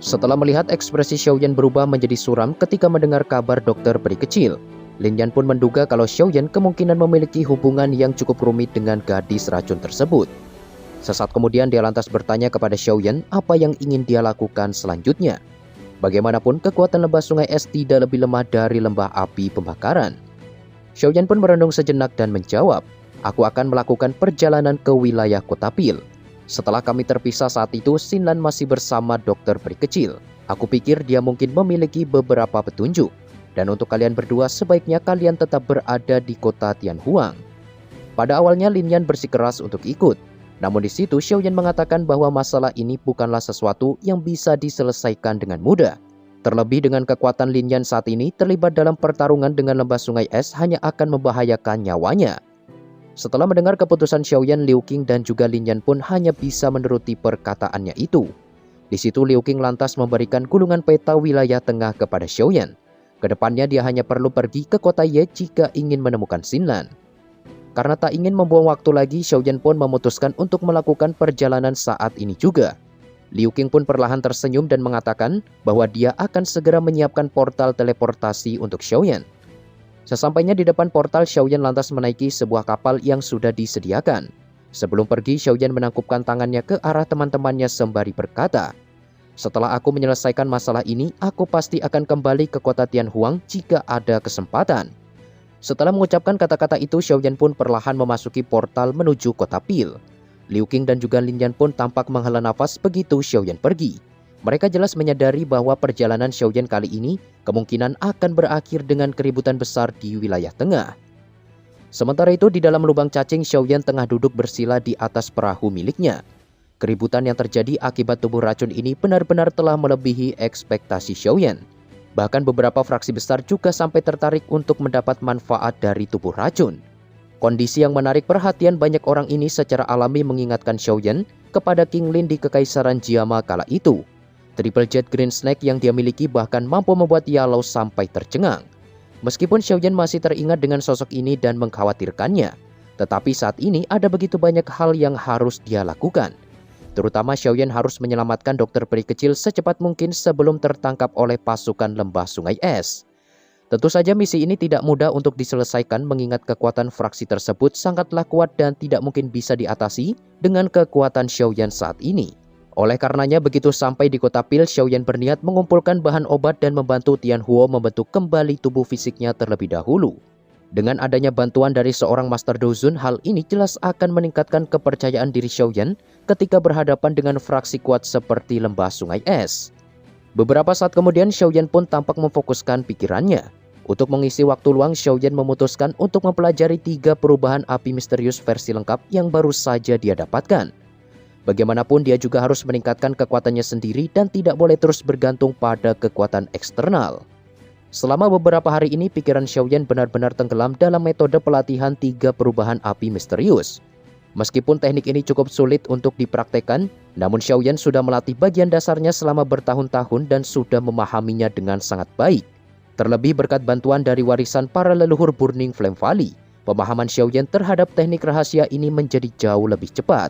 Setelah melihat ekspresi Xiaoyan berubah menjadi suram ketika mendengar kabar dokter peri kecil, Lin Yan pun menduga kalau Xiaoyan kemungkinan memiliki hubungan yang cukup rumit dengan gadis racun tersebut. Sesaat kemudian dia lantas bertanya kepada Xiaoyan apa yang ingin dia lakukan selanjutnya. Bagaimanapun kekuatan lembah sungai es tidak lebih lemah dari lembah api pembakaran. Xiaoyan pun merenung sejenak dan menjawab, "Aku akan melakukan perjalanan ke wilayah Kota Pil. Setelah kami terpisah saat itu, Xinlan masih bersama dokter peri kecil. Aku pikir dia mungkin memiliki beberapa petunjuk. Dan untuk kalian berdua, sebaiknya kalian tetap berada di kota Tianhuang." Pada awalnya Lin Yan bersikeras untuk ikut. Namun di situ Xiaoyan mengatakan bahwa masalah ini bukanlah sesuatu yang bisa diselesaikan dengan mudah. Terlebih dengan kekuatan Lin Yan saat ini terlibat dalam pertarungan dengan lembah sungai es hanya akan membahayakan nyawanya. Setelah mendengar keputusan Xiaoyan, Liu Qing dan juga Lin Yan pun hanya bisa menuruti perkataannya itu. Di situ Liu Qing lantas memberikan gulungan peta wilayah tengah kepada Xiaoyan. Kedepannya dia hanya perlu pergi ke kota Ye jika ingin menemukan Xinlan. Karena tak ingin membuang waktu lagi, Xiaoyan pun memutuskan untuk melakukan perjalanan saat ini juga. Liu Qing pun perlahan tersenyum dan mengatakan bahwa dia akan segera menyiapkan portal teleportasi untuk Xiaoyan. Sesampainya di depan portal, Xiaoyan lantas menaiki sebuah kapal yang sudah disediakan. Sebelum pergi, Xiaoyan menangkupkan tangannya ke arah teman-temannya sembari berkata, "Setelah aku menyelesaikan masalah ini, aku pasti akan kembali ke kota Tianhuang jika ada kesempatan." Setelah mengucapkan kata-kata itu, Xiaoyan pun perlahan memasuki portal menuju kota Pil. Liu Qing dan juga Lin Yan pun tampak menghela nafas begitu Xiaoyan pergi. Mereka jelas menyadari bahwa perjalanan Xiaoyan kali ini kemungkinan akan berakhir dengan keributan besar di wilayah tengah. Sementara itu di dalam lubang cacing, Xiaoyan tengah duduk bersila di atas perahu miliknya. Keributan yang terjadi akibat tubuh racun ini benar-benar telah melebihi ekspektasi Xiaoyan. Bahkan beberapa fraksi besar juga sampai tertarik untuk mendapat manfaat dari tubuh racun. Kondisi yang menarik perhatian banyak orang ini secara alami mengingatkan Xiaoyan kepada King Lin di Kekaisaran Jiama kala itu. Triple Jet Green Snake yang dia miliki bahkan mampu membuat Yalou sampai tercengang. Meskipun Xiaoyan masih teringat dengan sosok ini dan mengkhawatirkannya, tetapi saat ini ada begitu banyak hal yang harus dia lakukan. Terutama Xiaoyan harus menyelamatkan dokter peri kecil secepat mungkin sebelum tertangkap oleh pasukan lembah sungai es. Tentu saja misi ini tidak mudah untuk diselesaikan mengingat kekuatan fraksi tersebut sangatlah kuat dan tidak mungkin bisa diatasi dengan kekuatan Xiaoyan saat ini. Oleh karenanya begitu sampai di kota Pil, Xiaoyan berniat mengumpulkan bahan obat dan membantu Tianhuo membentuk kembali tubuh fisiknya terlebih dahulu. Dengan adanya bantuan dari seorang Master Dozun, hal ini jelas akan meningkatkan kepercayaan diri Xiaoyan ketika berhadapan dengan fraksi kuat seperti lembah sungai es. Beberapa saat kemudian Xiaoyan pun tampak memfokuskan pikirannya. Untuk mengisi waktu luang, Xiaoyan memutuskan untuk mempelajari 3 perubahan api misterius versi lengkap yang baru saja dia dapatkan. Bagaimanapun dia juga harus meningkatkan kekuatannya sendiri dan tidak boleh terus bergantung pada kekuatan eksternal. Selama beberapa hari ini pikiran Xiaoyan benar-benar tenggelam dalam metode pelatihan 3 perubahan api misterius. Meskipun teknik ini cukup sulit untuk dipraktekkan, namun Xiaoyan sudah melatih bagian dasarnya selama bertahun-tahun dan sudah memahaminya dengan sangat baik. Terlebih berkat bantuan dari warisan para leluhur Burning Flame Valley, pemahaman Xiaoyan terhadap teknik rahasia ini menjadi jauh lebih cepat.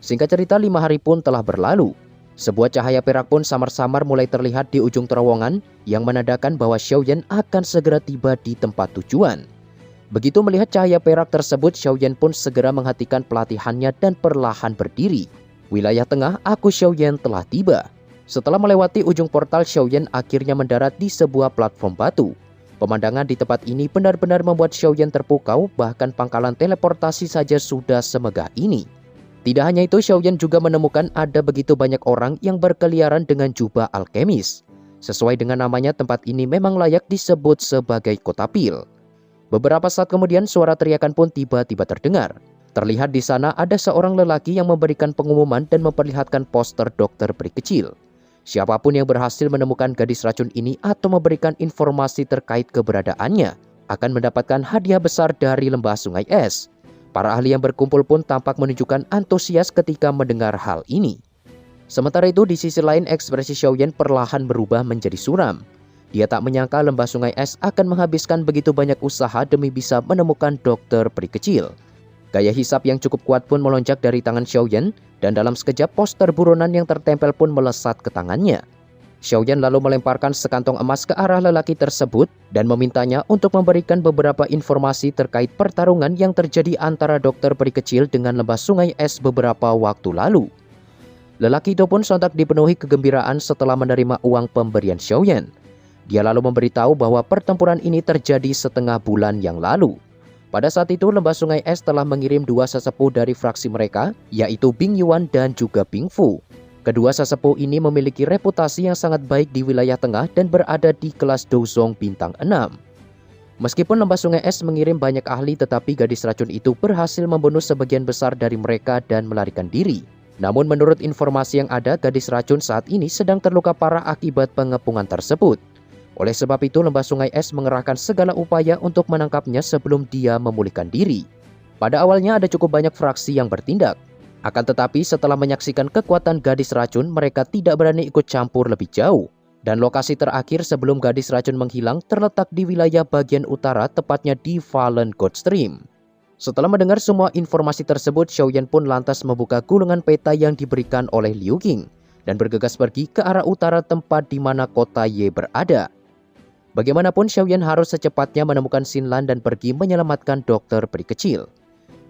Singkat cerita, 5 hari pun telah berlalu. Sebuah cahaya perak pun samar-samar mulai terlihat di ujung terowongan yang menandakan bahwa Xiaoyan akan segera tiba di tempat tujuan. Begitu melihat cahaya perak tersebut, Xiaoyan pun segera menghentikan pelatihannya dan perlahan berdiri. Wilayah tengah, aku Xiaoyan telah tiba. Setelah melewati ujung portal, Xiaoyan akhirnya mendarat di sebuah platform batu. Pemandangan di tempat ini benar-benar membuat Xiaoyan terpukau, bahkan pangkalan teleportasi saja sudah semegah ini. Tidak hanya itu, Xiaoyan juga menemukan ada begitu banyak orang yang berkeliaran dengan jubah alkemis. Sesuai dengan namanya, tempat ini memang layak disebut sebagai kota Pil. Beberapa saat kemudian suara teriakan pun tiba-tiba terdengar. Terlihat di sana ada seorang lelaki yang memberikan pengumuman dan memperlihatkan poster dokter peri kecil. Siapapun yang berhasil menemukan gadis racun ini atau memberikan informasi terkait keberadaannya akan mendapatkan hadiah besar dari lembah sungai es. Para ahli yang berkumpul pun tampak menunjukkan antusias ketika mendengar hal ini. Sementara itu di sisi lain ekspresi Xiaoyan perlahan berubah menjadi suram. Dia tak menyangka lembah sungai es akan menghabiskan begitu banyak usaha demi bisa menemukan dokter peri kecil. Gaya hisap yang cukup kuat pun melonjak dari tangan Xiaoyan dan dalam sekejap poster buronan yang tertempel pun melesat ke tangannya. Xiaoyan lalu melemparkan sekantong emas ke arah lelaki tersebut dan memintanya untuk memberikan beberapa informasi terkait pertarungan yang terjadi antara dokter peri kecil dengan lembah sungai es beberapa waktu lalu. Lelaki itu pun sontak dipenuhi kegembiraan setelah menerima uang pemberian Xiaoyan. Dia lalu memberitahu bahwa pertempuran ini terjadi setengah bulan yang lalu. Pada saat itu, lembah sungai es telah mengirim dua sesepuh dari fraksi mereka, yaitu Bing Yuan dan juga Bing Fu. Kedua sesepuh ini memiliki reputasi yang sangat baik di wilayah tengah dan berada di kelas Douzong bintang 6. Meskipun lembah sungai es mengirim banyak ahli, tetapi gadis racun itu berhasil membunuh sebagian besar dari mereka dan melarikan diri. Namun menurut informasi yang ada, gadis racun saat ini sedang terluka parah akibat pengepungan tersebut. Oleh sebab itu, lembah sungai es mengerahkan segala upaya untuk menangkapnya sebelum dia memulihkan diri. Pada awalnya ada cukup banyak fraksi yang bertindak. Akan tetapi setelah menyaksikan kekuatan gadis racun, mereka tidak berani ikut campur lebih jauh. Dan lokasi terakhir sebelum gadis racun menghilang terletak di wilayah bagian utara, tepatnya di Fallen God Stream. Setelah mendengar semua informasi tersebut, Xiaoyan pun lantas membuka gulungan peta yang diberikan oleh Liu Qing dan bergegas pergi ke arah utara tempat di mana kota Ye berada. Bagaimanapun, Xiaoyan harus secepatnya menemukan Xinlan dan pergi menyelamatkan dokter peri kecil.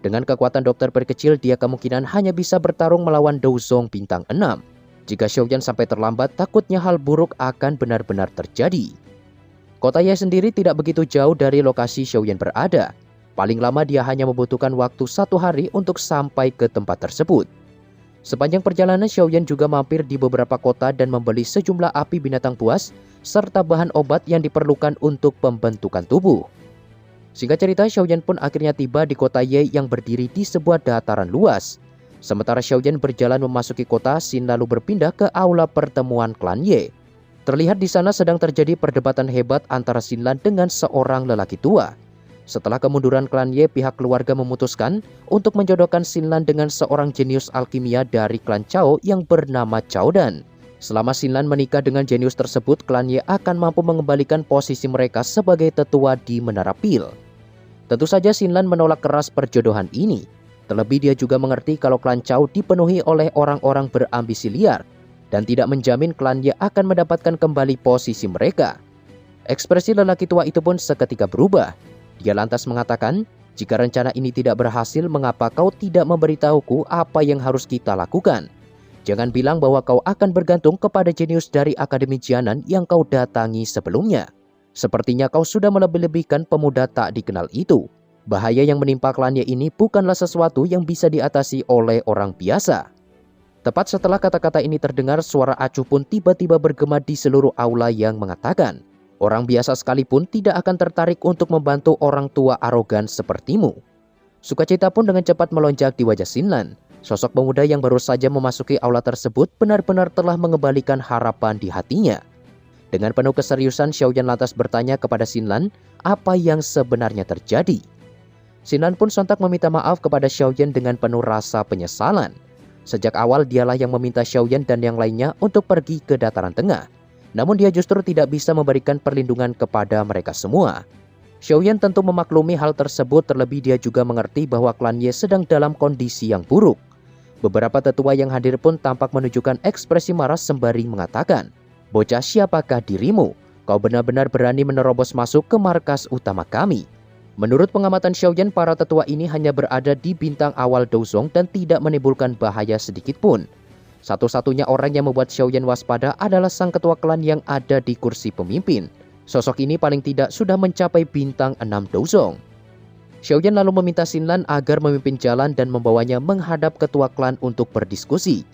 Dengan kekuatan dokter peri kecil, dia kemungkinan hanya bisa bertarung melawan Douzong bintang 6. Jika Xiaoyan sampai terlambat, takutnya hal buruk akan benar-benar terjadi. Kota Ye sendiri tidak begitu jauh dari lokasi Xiaoyan berada. Paling lama dia hanya membutuhkan waktu 1 hari untuk sampai ke tempat tersebut. Sepanjang perjalanan, Xiaoyan juga mampir di beberapa kota dan membeli sejumlah api binatang buas serta bahan obat yang diperlukan untuk pembentukan tubuh. Singkat cerita, Xiaoyan pun akhirnya tiba di kota Ye yang berdiri di sebuah dataran luas. Sementara Xiaoyan berjalan memasuki kota, Xin lalu berpindah ke aula pertemuan klan Ye. Terlihat di sana sedang terjadi perdebatan hebat antara Xinlan dengan seorang lelaki tua. Setelah kemunduran klan Ye, pihak keluarga memutuskan untuk menjodohkan Xinlan dengan seorang jenius alkimia dari klan Chao yang bernama Chao Dan. Selama Xinlan menikah dengan jenius tersebut, klan Ye akan mampu mengembalikan posisi mereka sebagai tetua di Menara Pil. Tentu saja Xinlan menolak keras perjodohan ini. Terlebih dia juga mengerti kalau klan Chao dipenuhi oleh orang-orang berambisi liar dan tidak menjamin klan Ye akan mendapatkan kembali posisi mereka. Ekspresi lelaki tua itu pun seketika berubah. Dia lantas mengatakan, "Jika rencana ini tidak berhasil, mengapa kau tidak memberitahuku apa yang harus kita lakukan? Jangan bilang bahwa kau akan bergantung kepada jenius dari Akademi Jianan yang kau datangi sebelumnya. Sepertinya kau sudah melebih-lebihkan pemuda tak dikenal itu. Bahaya yang menimpa klannya ini bukanlah sesuatu yang bisa diatasi oleh orang biasa." Tepat setelah kata-kata ini terdengar, suara acuh pun tiba-tiba bergema di seluruh aula yang mengatakan, "Orang biasa sekalipun tidak akan tertarik untuk membantu orang tua arogan sepertimu." Sukacita pun dengan cepat melonjak di wajah Xinlan. Sosok pemuda yang baru saja memasuki aula tersebut benar-benar telah mengembalikan harapan di hatinya. Dengan penuh keseriusan, Xiaoyan lantas bertanya kepada Xinlan apa yang sebenarnya terjadi. Xinlan pun sontak meminta maaf kepada Xiaoyan dengan penuh rasa penyesalan. Sejak awal dialah yang meminta Xiaoyan dan yang lainnya untuk pergi ke dataran tengah. Namun dia justru tidak bisa memberikan perlindungan kepada mereka semua. Xiaoyan tentu memaklumi hal tersebut, terlebih dia juga mengerti bahwa klan Ye sedang dalam kondisi yang buruk. Beberapa tetua yang hadir pun tampak menunjukkan ekspresi marah sembari mengatakan, "Bocah, siapakah dirimu? Kau benar-benar berani menerobos masuk ke markas utama kami." Menurut pengamatan Xiaoyan, para tetua ini hanya berada di bintang awal Douzong dan tidak menimbulkan bahaya sedikit pun. Satu-satunya orang yang membuat Xiaoyan waspada adalah sang ketua klan yang ada di kursi pemimpin. Sosok ini paling tidak sudah mencapai bintang 6 Douzong. Xiaoyan lalu meminta Xinlan agar memimpin jalan dan membawanya menghadap ketua klan untuk berdiskusi.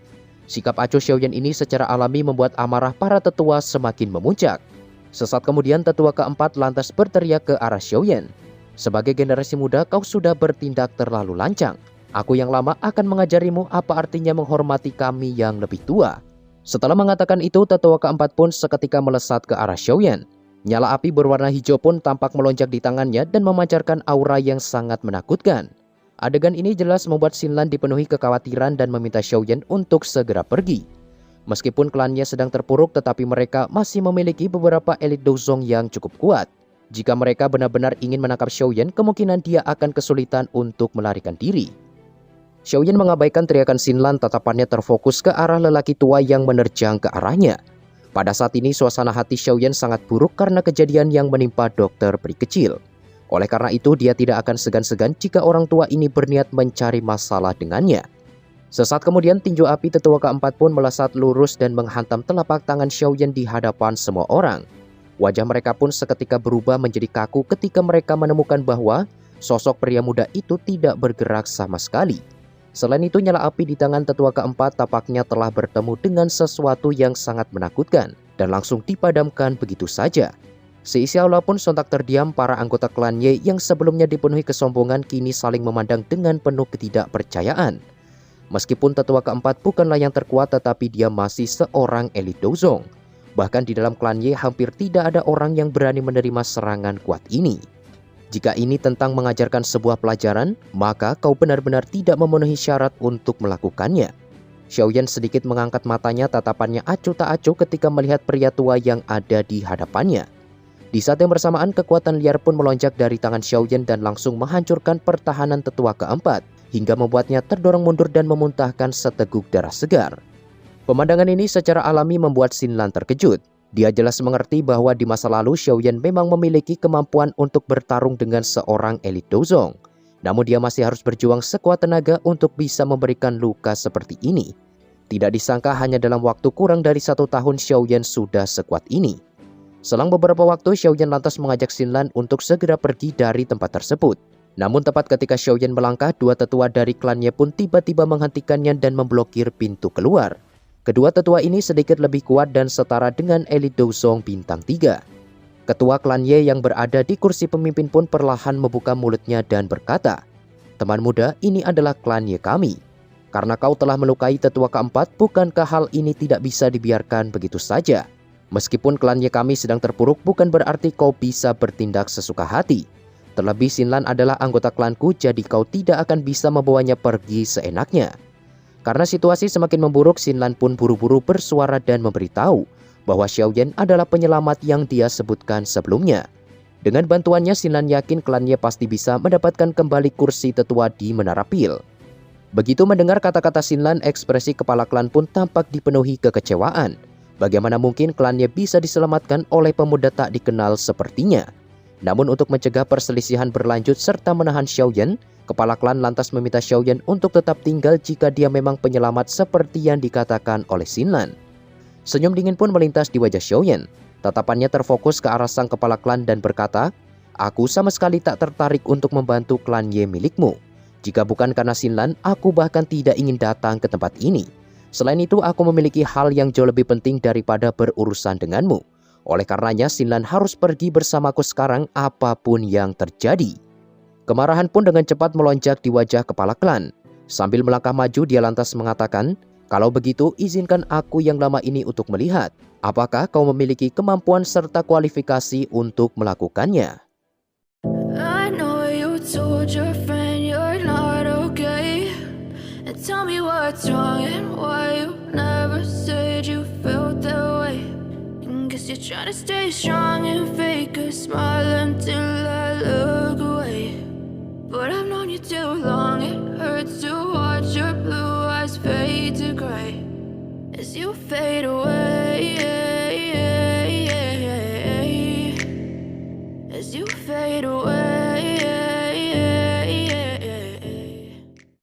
Sikap acuh Xiaoyan ini secara alami membuat amarah para tetua semakin memuncak. Sesaat kemudian tetua keempat lantas berteriak ke arah Xiaoyan, "Sebagai generasi muda, kau sudah bertindak terlalu lancang. Aku yang lama akan mengajarimu apa artinya menghormati kami yang lebih tua." Setelah mengatakan itu, tetua keempat pun seketika melesat ke arah Xiaoyan. Nyala api berwarna hijau pun tampak melonjak di tangannya dan memancarkan aura yang sangat menakutkan. Adegan ini jelas membuat Xinlan dipenuhi kekhawatiran dan meminta Xiaoyan untuk segera pergi. Meskipun klannya sedang terpuruk, tetapi mereka masih memiliki beberapa elit Douzong yang cukup kuat. Jika mereka benar-benar ingin menangkap Xiaoyan, kemungkinan dia akan kesulitan untuk melarikan diri. Xiaoyan mengabaikan teriakan Xinlan, tatapannya terfokus ke arah lelaki tua yang menerjang ke arahnya. Pada saat ini suasana hati Xiaoyan sangat buruk karena kejadian yang menimpa dokter peri kecil. Oleh karena itu dia tidak akan segan-segan jika orang tua ini berniat mencari masalah dengannya. Sesaat kemudian tinju api tetua keempat pun melesat lurus dan menghantam telapak tangan Xiaoyan di hadapan semua orang. Wajah mereka pun seketika berubah menjadi kaku ketika mereka menemukan bahwa sosok pria muda itu tidak bergerak sama sekali. Selain itu, nyala api di tangan tetua keempat tampaknya telah bertemu dengan sesuatu yang sangat menakutkan dan langsung dipadamkan begitu saja. Seisi aula pun sontak terdiam. Para anggota klan Ye yang sebelumnya dipenuhi kesombongan kini saling memandang dengan penuh ketidakpercayaan. Meskipun tetua keempat bukanlah yang terkuat, tetapi dia masih seorang elit Dozong. Bahkan di dalam klan Ye hampir tidak ada orang yang berani menerima serangan kuat ini. Jika ini tentang mengajarkan sebuah pelajaran, maka kau benar-benar tidak memenuhi syarat untuk melakukannya. Xiaoyan sedikit mengangkat matanya, tatapannya acuh tak acuh ketika melihat pria tua yang ada di hadapannya. Di saat yang bersamaan, kekuatan liar pun melonjak dari tangan Xiaoyan dan langsung menghancurkan pertahanan tetua keempat, hingga membuatnya terdorong mundur dan memuntahkan seteguk darah segar. Pemandangan ini secara alami membuat Xinlan terkejut. Dia jelas mengerti bahwa di masa lalu Xiaoyan memang memiliki kemampuan untuk bertarung dengan seorang elit Dozong. Namun dia masih harus berjuang sekuat tenaga untuk bisa memberikan luka seperti ini. Tidak disangka hanya dalam waktu kurang dari 1 tahun Xiaoyan sudah sekuat ini. Selang beberapa waktu Xiaoyan lantas mengajak Xinlan untuk segera pergi dari tempat tersebut. Namun tepat ketika Xiaoyan melangkah, dua tetua dari klannya pun tiba-tiba menghentikannya dan memblokir pintu keluar. Kedua tetua ini sedikit lebih kuat dan setara dengan elit Dozong bintang 3. Ketua klan Ye yang berada di kursi pemimpin pun perlahan membuka mulutnya dan berkata, "Teman muda, ini adalah klan Ye kami. Karena kau telah melukai tetua keempat, bukankah hal ini tidak bisa dibiarkan begitu saja? Meskipun klan Ye kami sedang terpuruk, bukan berarti kau bisa bertindak sesuka hati. Terlebih Xinlan adalah anggota klanku, jadi kau tidak akan bisa membawanya pergi seenaknya." Karena situasi semakin memburuk, Xinlan pun buru-buru bersuara dan memberitahu bahwa Xiaoyan adalah penyelamat yang dia sebutkan sebelumnya. Dengan bantuannya, Xinlan yakin klannya pasti bisa mendapatkan kembali kursi tetua di Menara Pil. Begitu mendengar kata-kata Xinlan, ekspresi kepala klan pun tampak dipenuhi kekecewaan. Bagaimana mungkin klannya bisa diselamatkan oleh pemuda tak dikenal sepertinya? Namun untuk mencegah perselisihan berlanjut serta menahan Xiaoyan, kepala klan lantas meminta Xiaoyan untuk tetap tinggal jika dia memang penyelamat seperti yang dikatakan oleh Xinlan. Senyum dingin pun melintas di wajah Xiaoyan. Tatapannya terfokus ke arah sang kepala klan dan berkata, "Aku sama sekali tak tertarik untuk membantu klan Ye milikmu. Jika bukan karena Xinlan, aku bahkan tidak ingin datang ke tempat ini. Selain itu, aku memiliki hal yang jauh lebih penting daripada berurusan denganmu. Oleh karenanya, Xinlan harus pergi bersamaku sekarang apapun yang terjadi." Kemarahan pun dengan cepat melonjak di wajah kepala klan. Sambil melangkah maju, dia lantas mengatakan, "Kalau begitu, izinkan aku yang lama ini untuk melihat. Apakah kau memiliki kemampuan serta kualifikasi untuk melakukannya?" I know you told your friend you're not okay. And tell me what's wrong and why you never said you felt that way. And guess you're trying to stay strong and fake a smile until I look away. But I've known you too long, it hurts to watch your blue eyes fade to gray as you fade away.